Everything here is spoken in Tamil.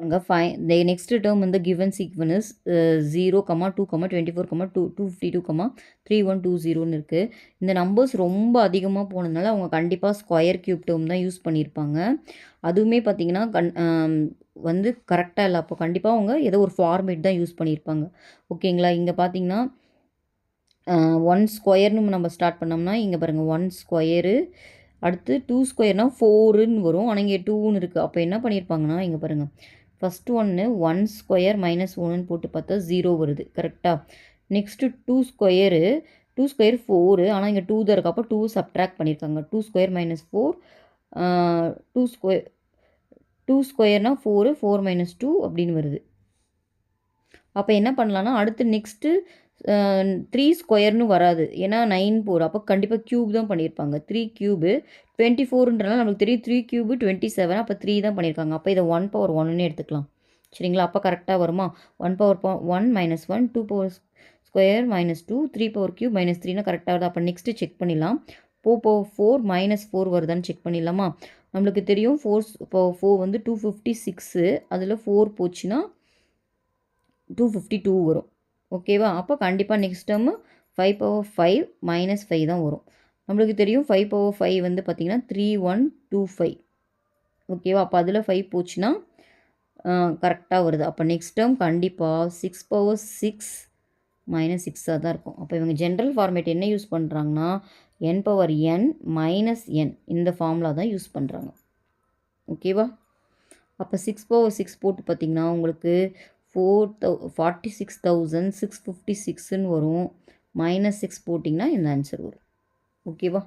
அங்கே the next term in the given sequence is 0, 2, 24, 2, 252, 3120 இருக்குது. இந்த நம்பர்ஸ் ரொம்ப அதிகமாக போனதுனால அவங்க கண்டிப்பாக ஸ்கொயர் கியூப் டேர்ம் தான் யூஸ் பண்ணியிருப்பாங்க. அதுவுமே பார்த்தீங்கன்னா வந்து கரெக்டாக இல்லை. அப்போ கண்டிப்பாக அவங்க ஏதோ ஒரு ஃபார்மேட் தான் யூஸ் பண்ணியிருப்பாங்க. ஓகேங்களா? இங்கே பார்த்தீங்கன்னா 1 ஸ்கொயர்னு நம்ம ஸ்டார்ட் பண்ணோம்னா இங்கே பாருங்கள் 1 ஸ்கொயரு, அடுத்து 2 ஸ்கொயர்னால் 4ன்னு வரும். ஆனால் இங்கே 2ன்னு இருக்குது. அப்போ என்ன பண்ணியிருப்பாங்கன்னா இங்கே பாருங்கள், ஃபஸ்ட்டு ஒன்று 1 ஸ்கொயர் மைனஸ் 1ன்னு போட்டு பார்த்தா 0 வருது. கரெக்டாக? நெக்ஸ்ட்டு 2 ஸ்கொயரு, 2 ஸ்கொயர் 4, ஆனால் இங்கே 2 தான் இருக்குது. அப்போ 2 சப்ட்ராக்ட் பண்ணியிருக்காங்க. 2 ஸ்கொயர் மைனஸ் 4, 2 ஸ்கொயர்னால் 4, 4 மைனஸ் 2 அப்படின்னு வருது. அப்போ என்ன பண்ணலான்னா அடுத்து நெக்ஸ்ட்டு 3 ஸ்கொயர்னு வராது. ஏன்னா 9 போடும். அப்போ கண்டிப்பாக க்யூப் தான் பண்ணியிருப்பாங்க. 3 க்யூபு 24ன்றனால நமக்கு தெரியும் 3 க்யூபு 27. அப்போ 3 தான் பண்ணியிருக்காங்க. அப்போ இதை 1 பவர் 1ன்னு எடுத்துக்கலாம். சரிங்களா? அப்போ கரெக்டாக வருமா? 1 power 1 minus 1, 2 power square minus 2, 3 power cube minus 3னா கரெக்டாக வருது. அப்போ நெக்ஸ்ட்டு செக் பண்ணிடலாம். 4 பவர் 4 மைனஸ் 4 வருதான்னு செக் பண்ணிடலாமா? நம்மளுக்கு தெரியும் 4 பவர் 4 வந்து 256. அதில் 4 போச்சுன்னா 252 வரும். ஓகேவா? அப்போ கண்டிப்பாக நெக்ஸ்ட் டேர்மு 5 பவர் 5 மைனஸ் 5 தான் வரும். நம்மளுக்கு தெரியும் 5 பவர் 5 வந்து பார்த்திங்கன்னா 3125. ஓகேவா? அப்போ அதில் 5 போச்சுன்னா கரெக்டாக வருது. அப்போ நெக்ஸ்ட் டேர்ம் கண்டிப்பாக 6 பவர் 6 மைனஸ் 6ஆக தான் இருக்கும். அப்போ இவங்க ஜென்ரல் ஃபார்மேட் என்ன யூஸ் பண்ணுறாங்கன்னா n power n minus n இந்த ஃபார்முலா தான் யூஸ் பண்ணுறாங்க. ஓகேவா? அப்போ 6 பவர் 6 போட்டு பார்த்திங்கன்னா உங்களுக்கு 46,656ன்னு வரும். -6 போட்டிங்கன்னா இந்த ஆன்சர் வரும். ஓகேவா?